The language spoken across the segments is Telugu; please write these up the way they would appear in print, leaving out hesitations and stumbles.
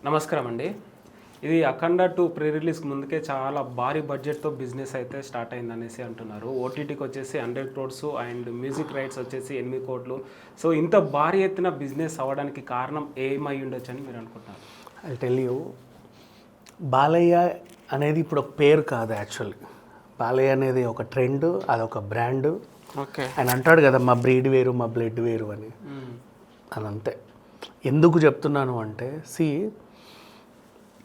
నమస్కారం అండి. ఇది 'అఖండ 2' ప్రీ రిలీజ్‌కి ముందుకే చాలా భారీ బడ్జెట్‌తో బిజినెస్ అయితే స్టార్ట్ అయిందనేసి అంటున్నారు. ఓటీటీకి వచ్చేసి 100 క్రోర్స్ అండ్ మ్యూజిక్ రైట్స్ వచ్చేసి 8 కోట్లు. సో ఇంత భారీ ఎత్తున బిజినెస్ అవ్వడానికి కారణం ఏమై ఉండొచ్చని మీరు అనుకుంటున్నారు? ఐ టెల్ యూ, బాలయ్య అనేది ఇప్పుడు ఒక పేరు కాదు. యాక్చువల్లీ బాలయ్య అనేది ఒక ట్రెండ్, అదొక బ్రాండ్. ఓకే. ఆయన అంటాడు కదా, మా బ్రీడ్ వేరు, మా బ్లడ్ వేరు అని. అదంతే. ఎందుకు చెప్తున్నాను అంటే,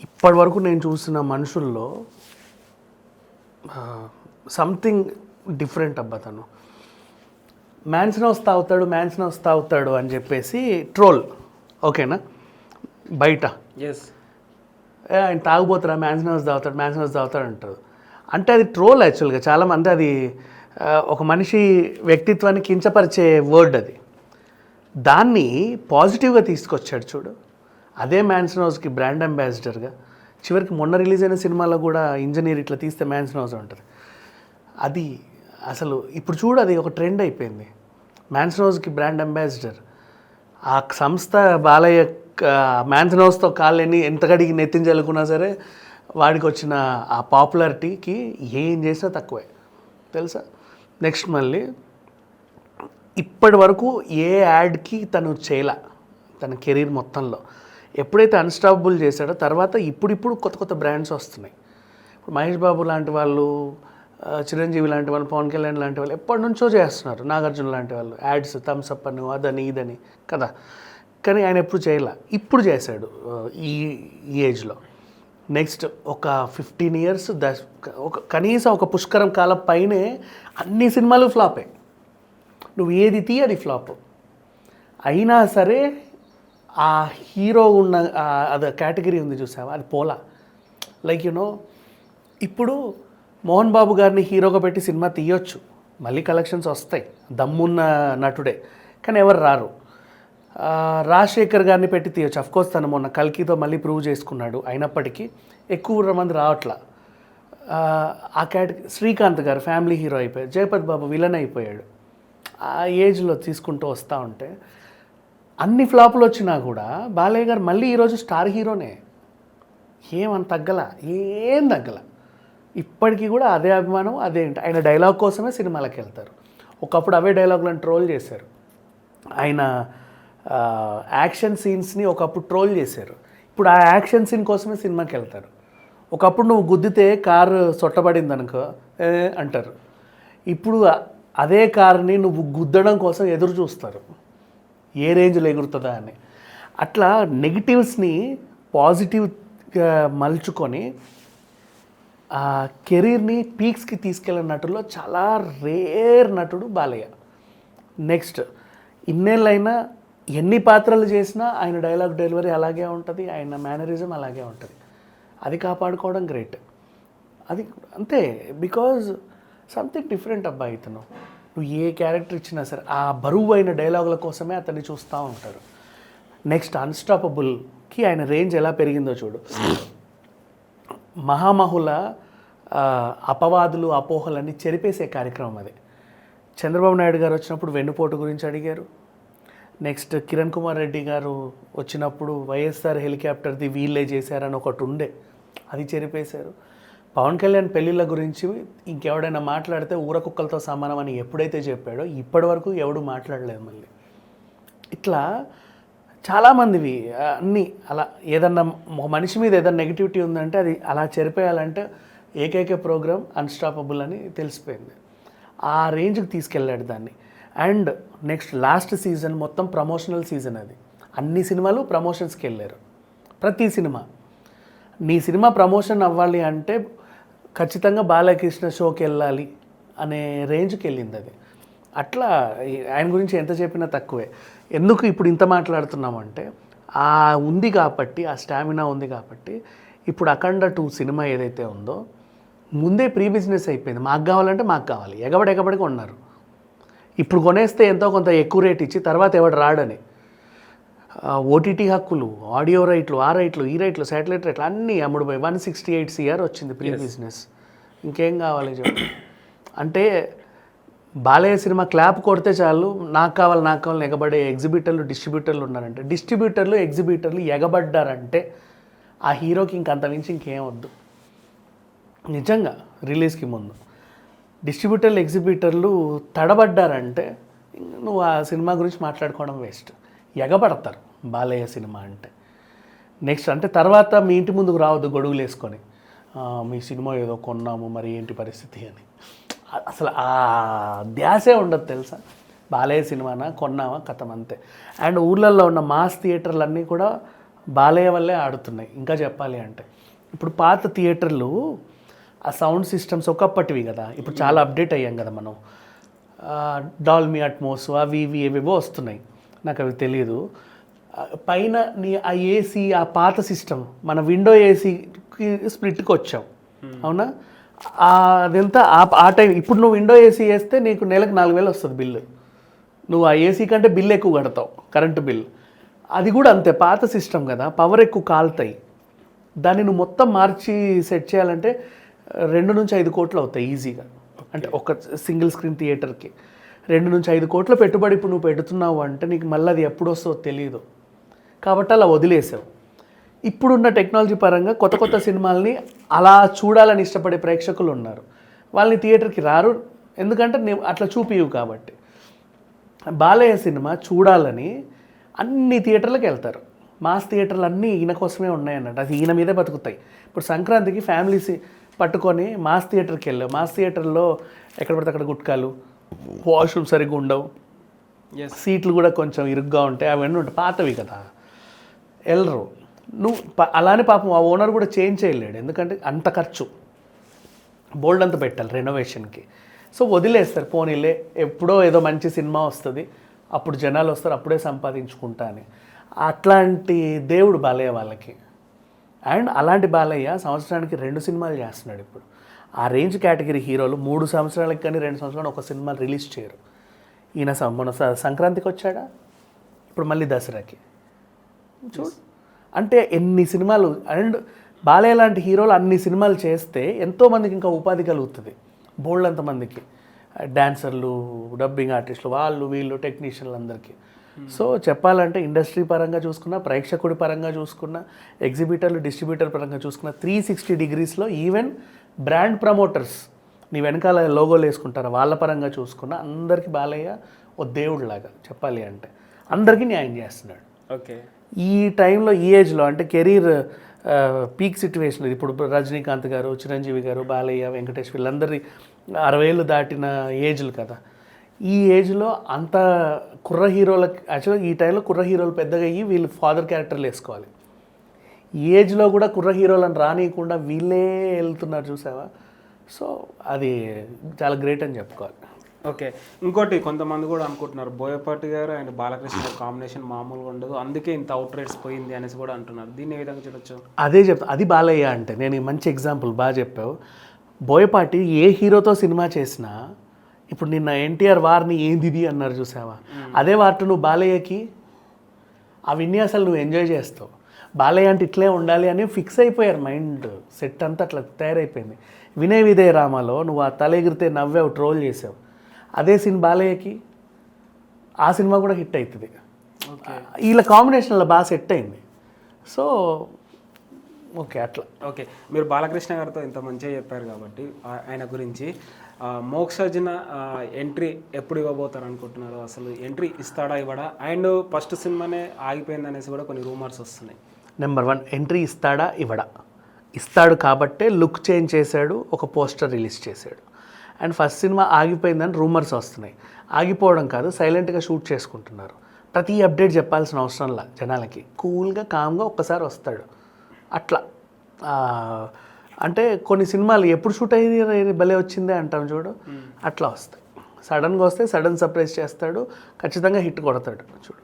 ఇప్పటి వరకు నేను చూసిన మనుషుల్లో సంథింగ్ డిఫరెంట్ అబ్బా. తను మ్యాన్షన్ హౌస్ తాగుతాడు అని చెప్పేసి ట్రోల్, ఓకేనా, బయట ఎస్. ఆయన తాగుపోతారా, మ్యాన్షన్ హౌస్ తాగుతాడు అంటారు. అంటే అది ట్రోల్ యాక్చువల్గా. చాలామంది అది ఒక మనిషి వ్యక్తిత్వాన్ని కించపరిచే వర్డ్. అది దాన్ని పాజిటివ్గా తీసుకొచ్చాడు చూడు. అదే మ్యాన్షన్ హౌస్కి బ్రాండ్ అంబాసిడర్గా. చివరికి మొన్న రిలీజ్ అయిన సినిమాలో కూడా ఇంజనీర్ ఇట్లా తీస్తే మ్యాన్షన్ హౌస్ ఉంటుంది. అది అసలు ఇప్పుడు చూడు, అది ఒక ట్రెండ్ అయిపోయింది. మ్యాన్షన్ హౌస్కి బ్రాండ్ అంబాసిడర్. ఆ సంస్థ బాలయ్య మ్యాన్షన్ హౌస్తో కాళ్ళని ఎంత కడిగి నెత్తించలుకున్నా సరే వాడికి వచ్చిన ఆ పాపులారిటీకి ఏం చేసినా తక్కువే, తెలుసా. నెక్స్ట్ మళ్ళీ ఇప్పటి వరకు ఏ యాడ్కి తను చేయలే తన కెరీర్ మొత్తంలో. ఎప్పుడైతే అన్స్టాపబుల్ చేశాడో తర్వాత ఇప్పుడు కొత్త బ్రాండ్స్ వస్తున్నాయి. ఇప్పుడు మహేష్ బాబు లాంటి వాళ్ళు, చిరంజీవి లాంటి వాళ్ళు, పవన్ కళ్యాణ్ లాంటి వాళ్ళు ఎప్పటి నుంచో చేస్తున్నారు. నాగార్జున లాంటి వాళ్ళు యాడ్స్, థమ్స్ అప్ అని, అదని ఇదని కదా. కానీ ఆయన ఎప్పుడు చేయలే, ఇప్పుడు చేశాడు ఈ ఏజ్లో. నెక్స్ట్ ఒక 15 ఇయర్స్ కనీసం ఒక పుష్కరం కాలం పైనే అన్ని సినిమాలు ఫ్లాపే. నువ్వు ఏది తీ అది ఫ్లాప్. అయినా సరే ఆ హీరో ఉన్న అది కేటగిరీ ఉంది చూసావా, అది పోలా. లైక్ ఇప్పుడు మోహన్ బాబు గారిని హీరోగా పెట్టి సినిమా తీయొచ్చు, మళ్ళీ కలెక్షన్స్ వస్తాయి, దమ్మున్న నటుడే, కానీ ఎవరు రారు. రాజశేఖర్ గారిని పెట్టి తీయొచ్చు, అఫ్కోర్స్ తను మొన్న కల్కితో మళ్ళీ ప్రూవ్ చేసుకున్నాడు, అయినప్పటికీ ఎక్కువ మంది రావట్లా. ఆ కేటగిరీ. శ్రీకాంత్ గారు ఫ్యామిలీ హీరో అయిపోయాడు, జయపత్ బాబు విలన్ అయిపోయాడు. ఆ ఏజ్లో తీసుకుంటూ వస్తూ ఉంటే అన్ని ఫ్లాపులు వచ్చినా కూడా బాలయ్య గారు మళ్ళీ ఈరోజు స్టార్ హీరోనే. ఏమని ఏం తగ్గల. ఇప్పటికీ కూడా అదే అభిమానం, అదేంటి ఆయన డైలాగ్ కోసమే సినిమాలకు వెళ్తారు. ఒకప్పుడు అవే డైలాగులను ట్రోల్ చేశారు. ఆయన యాక్షన్ సీన్స్ని ఒకప్పుడు ట్రోల్ చేశారు. ఇప్పుడు ఆ యాక్షన్ సీన్ కోసమే సినిమాకి వెళ్తారు. ఒకప్పుడు నువ్వు గుద్దితే కారు సొట్టబడింది అనుకో అంటారు. ఇప్పుడు అదే కారుని నువ్వు గుద్దడం కోసం ఎదురు చూస్తారు, ఏ రేంజ్లో ఎగురుతుందా అని. అట్లా నెగిటివ్స్ని పాజిటివ్గా మలుచుకొని ఆ కెరీర్ని పీక్స్కి తీసుకెళ్ళిన నటుల్లో చాలా రేర్ నటుడు బాలయ్య. నెక్స్ట్ ఇన్నేళ్ళైనా ఎన్ని పాత్రలు చేసినా ఆయన డైలాగ్ డెలివరీ అలాగే ఉంటుంది, ఆయన మేనరిజం అలాగే ఉంటుంది. అది కాపాడుకోవడం గ్రేట్. అది అంతే. బికాజ్ సంథింగ్ డిఫరెంట్ అబ్బాయి ఇతను. నువ్వు ఏ క్యారెక్టర్ ఇచ్చినా సరే ఆ బరువు అయిన డైలాగుల కోసమే అతన్ని చూస్తూ ఉంటారు. నెక్స్ట్ అన్స్టాపబుల్కి ఆయన రేంజ్ ఎలా పెరిగిందో చూడు. మహామహుల అపవాదులు, అపోహలన్నీ చెరిపేసే కార్యక్రమం అది. చంద్రబాబు నాయుడు గారు వచ్చినప్పుడు వెన్నుపోటు గురించి అడిగారు. నెక్స్ట్ కిరణ్ కుమార్ రెడ్డి గారు వచ్చినప్పుడు వైఎస్ఆర్ హెలికాప్టర్ది వీళ్ళే చేశారని ఒకటి ఉండే, అది చెరిపేశారు. పవన్ కళ్యాణ్ పెళ్ళిళ్ళ గురించి ఇంకెవడైనా మాట్లాడితే ఊర కుక్కలతో సమానం అని ఎప్పుడైతే చెప్పాడో ఇప్పటి వరకు ఎవడు మాట్లాడలేదు మళ్ళీ. ఇట్లా చాలామందివి అన్నీ అలా. ఏదన్నా మనిషి మీద ఏదైనా నెగిటివిటీ ఉందంటే అది అలా చెరిపేయాలంటే ఏకైక ప్రోగ్రామ్ అన్స్టాపబుల్ అని తెలిసిపోయింది. ఆ రేంజ్కి తీసుకెళ్ళాడు దాన్ని. అండ్ నెక్స్ట్ లాస్ట్ సీజన్ మొత్తం ప్రమోషనల్ సీజన్. అది అన్ని సినిమాలు ప్రమోషన్స్కి వెళ్ళారు. ప్రతి సినిమా, నీ సినిమా ప్రమోషన్ అవ్వాలి అంటే ఖచ్చితంగా బాలకృష్ణ షోకి వెళ్ళాలి అనే రేంజ్కి వెళ్ళింది అది. అట్లా ఆయన గురించి ఎంత చెప్పినా తక్కువే. ఎందుకు ఇప్పుడు ఇంత మాట్లాడుతున్నామంటే ఆ ఉంది కాబట్టి, ఆ స్టామినా ఉంది కాబట్టి. ఇప్పుడు అఖండ 2 సినిమా ఏదైతే ఉందో ముందే ప్రీ బిజినెస్ అయిపోయింది. మాకు కావాలంటే మాకు కావాలి, ఎగబడికి ఉన్నారు. ఇప్పుడు కొనేస్తే ఎంతో కొంత ఎక్కువ రేట్ ఇచ్చి తర్వాత ఎవడు రాడని. ఓటీటీ హక్కులు, ఆడియో రైట్లు, ఆ రైట్లు, ఈ రైట్లు, శాటిలైట్ రైట్లు అన్నీ అమ్ముడుపోయి 168 CR వచ్చింది ప్రీ బిజినెస్. ఇంకేం కావాలి చెప్పు. అంటే బాలయ్య సినిమా క్లాప్ కొడితే చాలు నాకు కావాలి ఎగబడే ఎగ్జిబిటర్లు, డిస్ట్రిబ్యూటర్లు ఉన్నారంటే, డిస్ట్రిబ్యూటర్లు, ఎగ్జిబిటర్లు ఎగబడ్డారంటే ఆ హీరోకి ఇంకంత మించి ఇంకేం వద్దు నిజంగా. రిలీజ్కి ముందు డిస్ట్రిబ్యూటర్లు ఎగ్జిబిటర్లు తడబడ్డారంటే నువ్వు ఆ సినిమా గురించి మాట్లాడుకోవడం వేస్ట్. ఎగబడతారు బాలయ్య సినిమా అంటే. నెక్స్ట్ అంటే తర్వాత మీ ఇంటి ముందుకు రావద్దు గొడుగులు వేసుకొని మీ సినిమా ఏదో కొన్నాము మరి ఏంటి పరిస్థితి అని. అసలు ఆ ధ్యాసే ఉండదు తెలుసా. బాలయ్య సినిమానా కొన్నామా కథం అంతే. అండ్ ఊళ్ళల్లో ఉన్న మాస్ థియేటర్లు అన్నీ కూడా బాలయ్య వల్లే ఆడుతున్నాయి. ఇంకా చెప్పాలి అంటే ఇప్పుడు పాత థియేటర్లు ఆ సౌండ్ సిస్టమ్స్ ఒకప్పటివి కదా, ఇప్పుడు చాలా అప్డేట్ అయ్యాం కదా మనం. డాల్మీ అట్మోస్ అవి ఇవి ఏవేవో వస్తున్నాయి, నాకు అవి తెలియదు. పైన నీ ఆ ఏసీ ఆ పాత సిస్టమ్ మన విండో ఏసీకి స్ప్లిట్కి వచ్చాం అవునా. అదంతా ఆ టైం. ఇప్పుడు నువ్వు విండో ఏసీ వేస్తే నీకు నెలకు 4,000 వస్తుంది బిల్లు. నువ్వు ఆ ఏసీ కంటే బిల్ ఎక్కువ కడతావు, కరెంటు బిల్. అది కూడా అంతే, పాత సిస్టమ్ కదా, పవర్ ఎక్కువ కాలుతాయి. దాన్ని నువ్వు మొత్తం మార్చి సెట్ చేయాలంటే 2 నుంచి 5 కోట్లు అవుతాయి ఈజీగా. అంటే ఒక సింగిల్ స్క్రీన్ థియేటర్కి 2 నుంచి 5 కోట్ల పెట్టుబడి ఇప్పుడు నువ్వు పెడుతున్నావు అంటే నీకు మళ్ళీ అది ఎప్పుడు వస్తుందో తెలియదు. కాబట్టి అలా వదిలేసావు. ఇప్పుడున్న టెక్నాలజీ పరంగా కొత్త కొత్త సినిమాల్ని అలా చూడాలని ఇష్టపడే ప్రేక్షకులు ఉన్నారు. వాళ్ళని థియేటర్కి రారు, ఎందుకంటే అట్లా చూపియవు కాబట్టి. బాలయ్య సినిమా చూడాలని అన్ని థియేటర్లకు వెళ్తారు. మాస్ థియేటర్లు అన్నీ ఈయన కోసమే ఉన్నాయన్నట్టు, అది ఈయన మీదే బతుకుతాయి. ఇప్పుడు సంక్రాంతికి ఫ్యామిలీస్ పట్టుకొని మాస్ థియేటర్కి వెళ్ళావు. మాస్ థియేటర్లో ఎక్కడ పడితే అక్కడ గుట్కాలు, వాష్రూమ్ సరిగ్గా ఉండవు, సీట్లు కూడా కొంచెం ఇరుగ్గా ఉంటాయి, అవన్నీ ఉంటాయి, పాతవి కదా, వెళ్ళరు. నువ్వు అలానే పాపం ఆ ఓనర్ కూడా చేంజ్ చేయలేడు, ఎందుకంటే అంత ఖర్చు బోల్డ్ అంత పెట్టాలి రెనోవేషన్కి. సో వదిలేస్తారు, పోనీలే ఎప్పుడో ఏదో మంచి సినిమా వస్తుంది అప్పుడు జనాలు వస్తారు అప్పుడే సంపాదించుకుంటా అని. అట్లాంటి దేవుడు బాలయ్య వాళ్ళకి. అండ్ అలాంటి బాలయ్య సంవత్సరానికి 2 సినిమాలు చేస్తున్నాడు ఇప్పుడు. ఆ రేంజ్ కేటగిరీ హీరోలు 3 సంవత్సరాలకి కానీ 2 సంవత్సరాలు ఒక సినిమా రిలీజ్ చేయరు. ఈయన మన సంక్రాంతికి వచ్చాడా, ఇప్పుడు మళ్ళీ దసరాకి చూడు. అంటే ఎన్ని సినిమాలు. అండ్ బాలయ్య లాంటి హీరోలు అన్ని సినిమాలు చేస్తే ఎంతోమందికి ఇంకా ఉపాధి కలుగుతుంది, బోల్డ్ అంతమందికి, డాన్సర్లు, డబ్బింగ్ ఆర్టిస్టులు, వాళ్ళు వీళ్ళు టెక్నీషియన్లు అందరికీ. సో చెప్పాలంటే ఇండస్ట్రీ పరంగా చూసుకున్నా, ప్రేక్షకుడి పరంగా చూసుకున్నా, ఎగ్జిబిటర్లు డిస్ట్రిబ్యూటర్ పరంగా చూసుకున్నా 360 డిగ్రీస్లో ఈవెన్ బ్రాండ్ ప్రమోటర్స్ నీ వెనకాల లోగోలు వేసుకుంటారు వాళ్ళ పరంగా చూసుకున్నా అందరికీ బాలయ్య ఓ దేవుడిలాగా చెప్పాలి అంటే. అందరికీ న్యాయం చేస్తున్నాడు. ఓకే, ఈ టైంలో ఈ ఏజ్లో అంటే కెరీర్ పీక్ సిచ్యువేషన్. ఇప్పుడు రజనీకాంత్ గారు, చిరంజీవి గారు, బాలయ్య, వెంకటేష్ వీళ్ళందరి 60 ఏళ్ళు దాటిన ఏజ్లు కదా. ఈ ఏజ్లో అంత కుర్ర హీరోలకు యాక్చువల్గా ఈ టైంలో కుర్ర హీరోలు పెద్దగా అయ్యి వీళ్ళు ఫాదర్ క్యారెక్టర్లు వేసుకోవాలి. ఈ ఏజ్లో కూడా కుర్ర హీరోలను రానియకుండా వీళ్ళే వెళ్తున్నారు చూసావా. సో అది చాలా గ్రేట్ అని చెప్పుకోవాలి. ఓకే, ఇంకోటి కొంతమంది కూడా అనుకుంటున్నారు బోయపాటి గారు అండ్ బాలకృష్ణ కాంబినేషన్ మామూలుగా ఉండదు, అందుకే ఇంత అవుట్ రేట్స్ పోయింది అనేసి కూడా అంటున్నారు. దీన్ని ఏ విధంగా చూడొచ్చు? అదే చెప్తా, అది బాలయ్య అంటే. నేను మంచి ఎగ్జాంపుల్ బాగా చెప్పావు. బోయపాటి ఏ హీరోతో సినిమా చేసినా, ఇప్పుడు నిన్న ఎన్టీఆర్ వారిని ఏంది ఇది అన్నారు చూసావా, అదే వార్త నువ్వు బాలయ్యకి ఆ విన్యాసాలు నువ్వు ఎంజాయ్ చేస్తావు. బాలయ్య అంటే ఇట్లే ఉండాలి అని ఫిక్స్ అయిపోయారు, మైండ్ సెట్ అంతా అట్లా తయారైపోయింది. వినయ విదయ రామలో నువ్వు ఆ తల ఎగిరితే నవ్వావు, ట్రోల్ చేసావు. అదే సీన్ బాలయ్యకి ఆ సినిమా కూడా హిట్ అవుతుంది. వీళ్ళ కాంబినేషన్లో బాగా సెట్ అయింది. సో ఓకే అట్లా. ఓకే, మీరు బాలకృష్ణ గారితో ఇంత మంచిగా చెప్పారు కాబట్టి ఆయన గురించి, మోక్షజ్న ఎంట్రీ ఎప్పుడు ఇవ్వబోతారు అనుకుంటున్నారు? అసలు ఎంట్రీ ఇస్తాడా ఇవ్వడా? అండ్ ఫస్ట్ సినిమానే ఆగిపోయింది అనేసి కూడా కొన్ని రూమర్స్ వస్తున్నాయి. నెంబర్ 1, ఎంట్రీ ఇస్తాడా ఇవ్వడా? ఇస్తాడు కాబట్టే లుక్ చేంజ్ చేశాడు, ఒక పోస్టర్ రిలీజ్ చేశాడు. అండ్ ఫస్ట్ సినిమా ఆగిపోయిందని రూమర్స్ వస్తున్నాయి. ఆగిపోవడం కాదు, సైలెంట్గా షూట్ చేసుకుంటున్నారు. ప్రతి అప్డేట్ చెప్పాల్సిన అవసరంలా జనాలకి. కూల్గా కామ్గా ఒక్కసారి వస్తాడు అట్లా. అంటే కొన్ని సినిమాలు ఎప్పుడు షూట్ అయ్యి భలే వచ్చిందే అంటాం చూడు, అట్లా వస్తాయి. సడన్గా వస్తే సడన్ సర్ప్రైజ్ చేస్తాడు, ఖచ్చితంగా హిట్ కొడతాడు చూడు.